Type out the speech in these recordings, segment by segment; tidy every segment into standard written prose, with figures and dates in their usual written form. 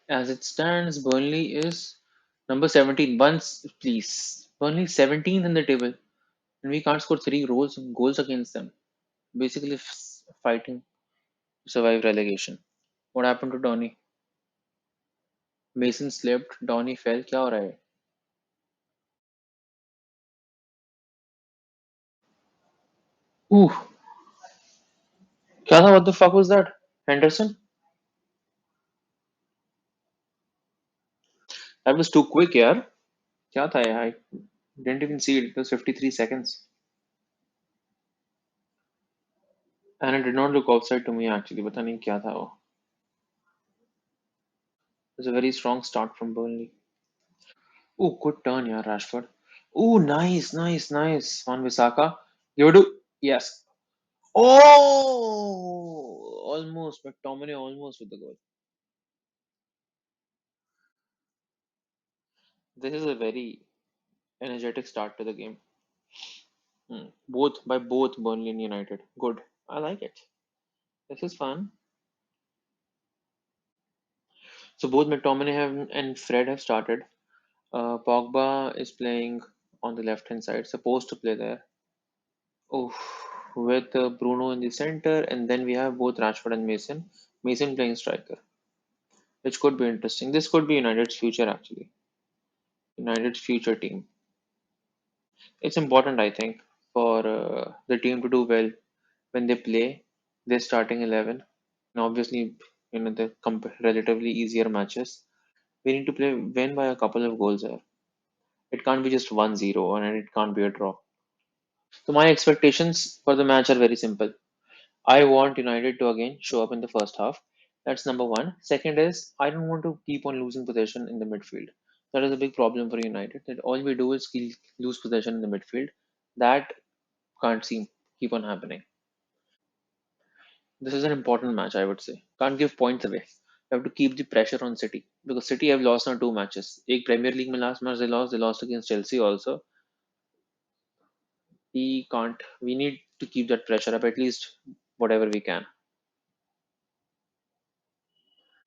As it stands, Burnley is number 17. Once, please. Burnley 17th in the table, and we can't score three goals against them. Basically, fighting to survive relegation. What happened to Donny? Mason slipped, Donny fell. क्या हो रहा है? Ooh, क्या था? What the fuck was that? Henderson? That was too quick, यार. क्या था यार? I didn't even see it. It was 53 seconds. And it did not look offside to me actually. पता नहीं क्या था वो. It was a very strong start from Burnley. Oh, good turn, yeah, Rashford. Oh, nice, nice, nice. Van Bissaka. You do. Yes. Oh, almost. McTominay almost with the goal. This is a very energetic start to the game. Both by both Burnley and United. Good. I like it. This is fun. So both McTominay have and Fred have started. Pogba is playing on the left hand side, supposed to play there. Oh, with Bruno in the center, and then we have both Rashford and Mason. Mason playing striker, which could be interesting. This could be United's future, actually. United's future team. It's important, I think, for the team to do well when they play their starting 11. And obviously, the relatively easier matches. We need to play win by a couple of goals here. It can't be just 1-0 and it can't be a draw. So my expectations for the match are very simple. I want United to again show up in the first half. That's number one. Second is I don't want to keep on losing possession in the midfield. That is a big problem for United. That all we do is lose possession in the midfield. That can't seem keep on happening. This is an important match, I would say. Can't give points away. You have to keep the pressure on City because City have lost now two matches. एक Premier League में last match they lost against Chelsea also. We can't. We need to keep that pressure up at least whatever we can.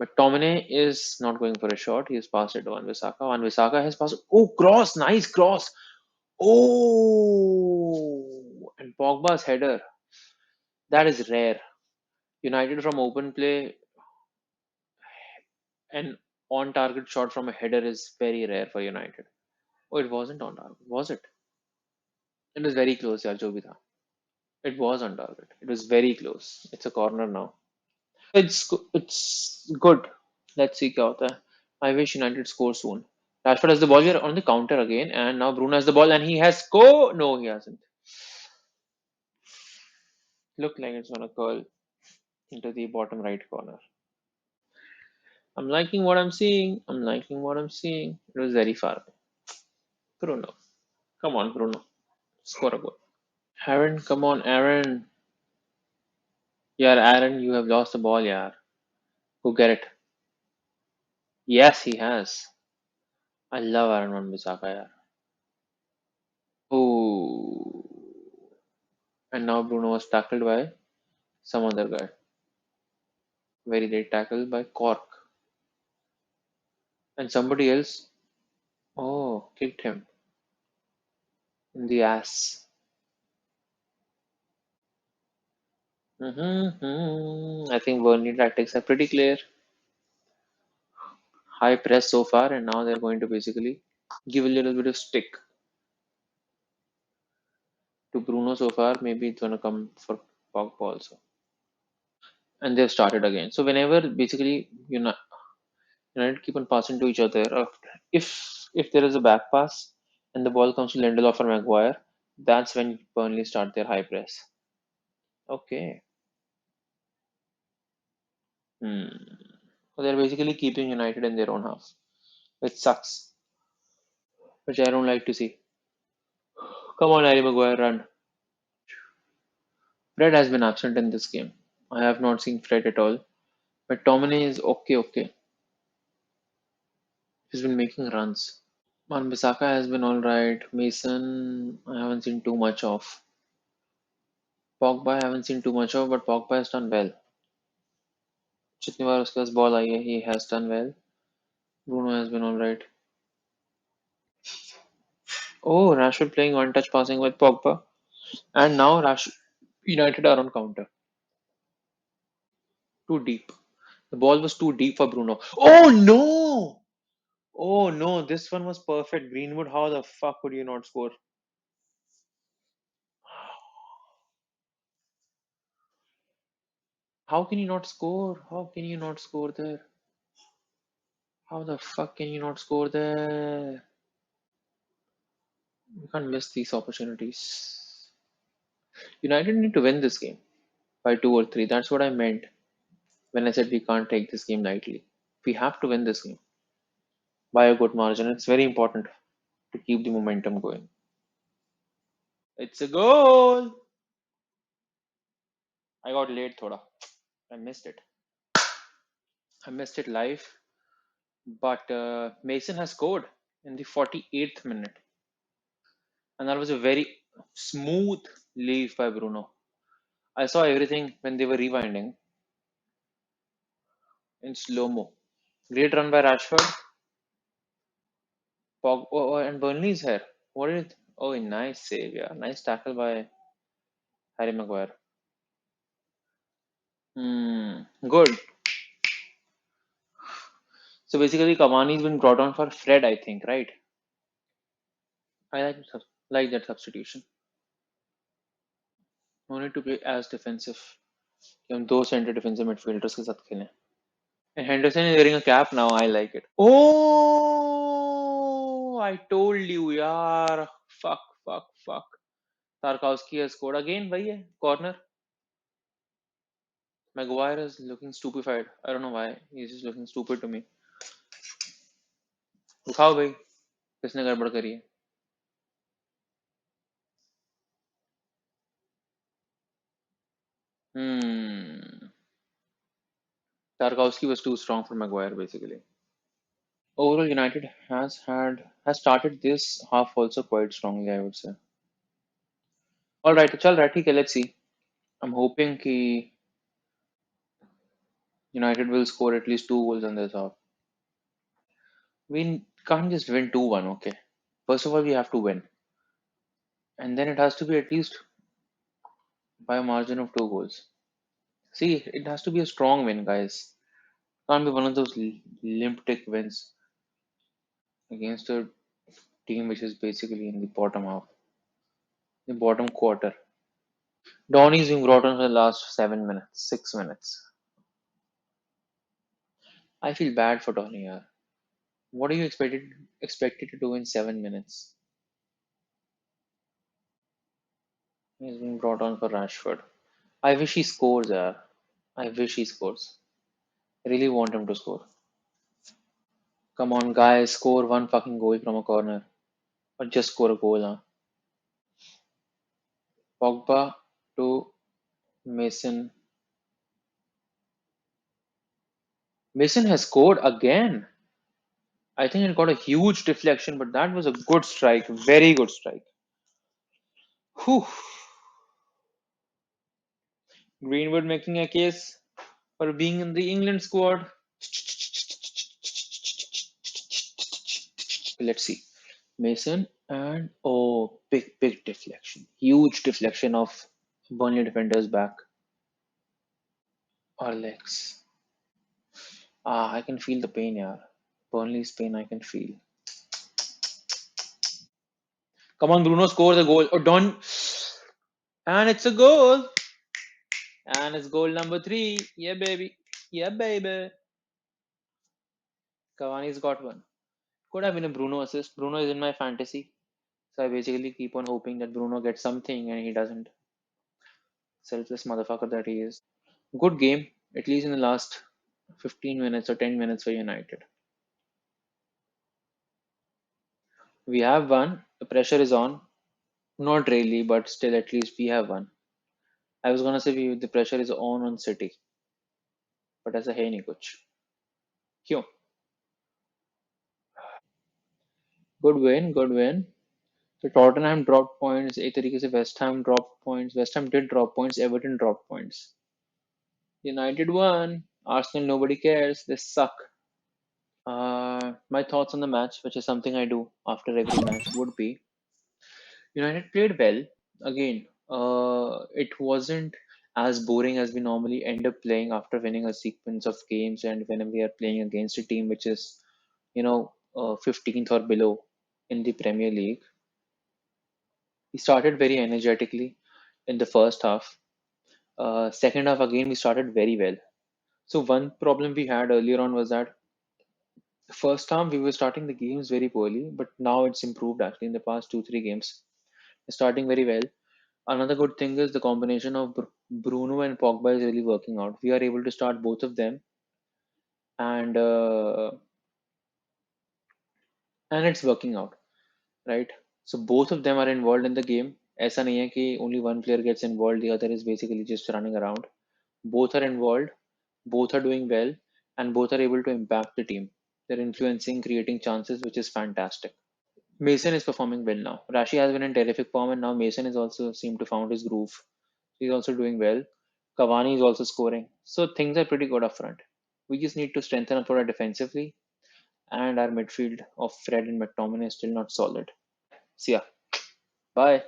McTominay is not going for a shot. He has passed it to Wan-Bissaka. Wan-Bissaka has passed. Oh, cross! Nice cross! Oh! And Pogba's header. That is rare. United from open play, an on-target shot from a header is very rare for United. Oh, it wasn't on target, was it? It was very close, yaar, jo bhi tha. It was on target. It was very close. It's a corner now. It's good. Let's see क्या होता है. I wish United score soon. Rashford has the ball here on the counter again, and now Bruno has the ball, and he has score. No, he hasn't. Look like it's gonna curl into the bottom right corner. I'm liking what I'm seeing. I'm liking what I'm seeing. It was very far away. Bruno, come on, Bruno, score a goal. Aaron, come on, Aaron. Yeah, Aaron, you have lost the ball, yeah. Go get it. Yes, he has. I love Aaron Wan-Bissaka, yeah. Oh, and now Bruno was tackled by some other guy. Very late tackle by Cork. And somebody else, oh, kicked him in the ass. I think Burnley tactics are pretty clear. High press so far, and now they're going to basically give a little bit of stick to Bruno so far. Maybe it's going to come for Pogba also. And they've started again. So whenever basically United keep on passing to each other, if there is a back pass and the ball comes to Lindelof or Maguire, that's when Burnley start their high press. Okay. So they're basically keeping United in their own half, which sucks, which I don't like to see. Come on, Harry Maguire, run. Fred has been absent in this game. I have not seen Fred at all. But Tomine is okay, okay. He's been making runs. Man, Bisaka has been alright. Mason, I haven't seen too much of. Pogba, I haven't seen too much of, but Pogba has done well. जितनी बार उसके पास ball आई है, he has done well. Bruno has been alright. Oh, Rashford playing one touch passing with Pogba. And now United are on counter. Too deep. The ball was too deep for Bruno. Oh no! Oh no, this one was perfect. Greenwood, how the fuck could you not score? How can you not score? How can you not score there? How the fuck can you not score there? You can't miss these opportunities. United need to win this game by two or three. That's what I meant when I said we can't take this game lightly. We have to win this game by a good margin. It's very important to keep the momentum going. It's a goal! I got late, thoda. I missed it. I missed it live, but Mason has scored in the 48th minute, and that was a very smooth leave by Bruno. I saw everything when they were rewinding in slow mo. Great run by Rashford. And Burnley's here. What did it? Oh, a nice save, yeah. Nice tackle by Harry Maguire. Good. So basically, Cavani's been brought on for Fred, I think, right? I like that substitution. No need to play as defensive. कि हम दो centre defensive midfielders के साथ खेलें. And Henderson is wearing a cap now. I like it. Oh, I told you, yaar. Fuck, fuck, fuck. Tarkowski has scored again. भाई है corner. Maguire is looking stupefied. I don't know why. He's just looking stupid to me. उठाओ भाई. किसने गड़बड़ करी है? Hmm. Tarkowski was too strong for Maguire basically. Overall, United has started this half also quite strongly, I would say. All right, चल रहा है ठीक है. Let's see. I'm hoping कि United will score at least two goals in this half. We can't just win 2-1, okay? First of all, we have to win. And then it has to be at least by a margin of two goals. See, it has to be a strong win, guys. Can't be one of those limp tick wins against a team which is basically in the bottom half, the bottom quarter. Donny's been brought on for the last 7 minutes, 6 minutes. I feel bad for Donny here. What are you expected to do in 7 minutes? He's been brought on for Rashford. I wish he scores, yeah. I wish he scores. I really want him to score. Come on, guys, score one fucking goal from a corner. Or just score a goal, huh? Pogba to Mason. Mason has scored again. I think it got a huge deflection, but that was a good strike. Very good strike. Whew. Greenwood making a case for being in the England squad. Let's see. Mason and oh, big deflection. Huge deflection of Burnley defenders back or legs. Ah, I can feel the pain, yeah. Burnley's pain I can feel. Come on, Bruno scores a goal. Oh, Don. And it's a goal. And it's goal number 3. Yeah, baby. Yeah, baby. Cavani's got one. Could have been a Bruno assist. Bruno is in my fantasy. So I basically keep on hoping that Bruno gets something and he doesn't. Selfless motherfucker that he is. Good game, at least in the last 15 minutes or 10 minutes for United. We have won. The pressure is on. Not really, but still, at least we have won. I was gonna say the pressure is on City, but ऐसा है नहीं कुछ. क्यों? Good win, good win. So Tottenham dropped points. एक तरीके से West Ham dropped points. West Ham did drop points. Everton dropped points. United won. Arsenal, nobody cares. They suck. My thoughts on the match, which is something I do after every match, would be United played well. Again, it wasn't as boring as we normally end up playing after winning a sequence of games and when we are playing against a team which is, 15th or below in the Premier League. We started very energetically in the first half. Second half, again, we started very well. So, one problem we had earlier on was that first half we were starting the games very poorly, but now it's improved actually in the past two, three games. We're starting very well. Another good thing is the combination of Bruno and Pogba is really working out. We are able to start both of them, and it's working out, right? So both of them are involved in the game. ऐसा नहीं है कि only one player gets involved, the other is basically just running around. Both are involved, both are doing well, and both are able to impact the team. They're influencing, creating chances, which is fantastic. Mason is performing well now. Rashi has been in terrific form, and now Mason is also seemed to found his groove. He's also doing well. Cavani is also scoring. So things are pretty good up front. We just need to strengthen up our defensively, and our midfield of Fred and McTominay is still not solid. See ya. Bye.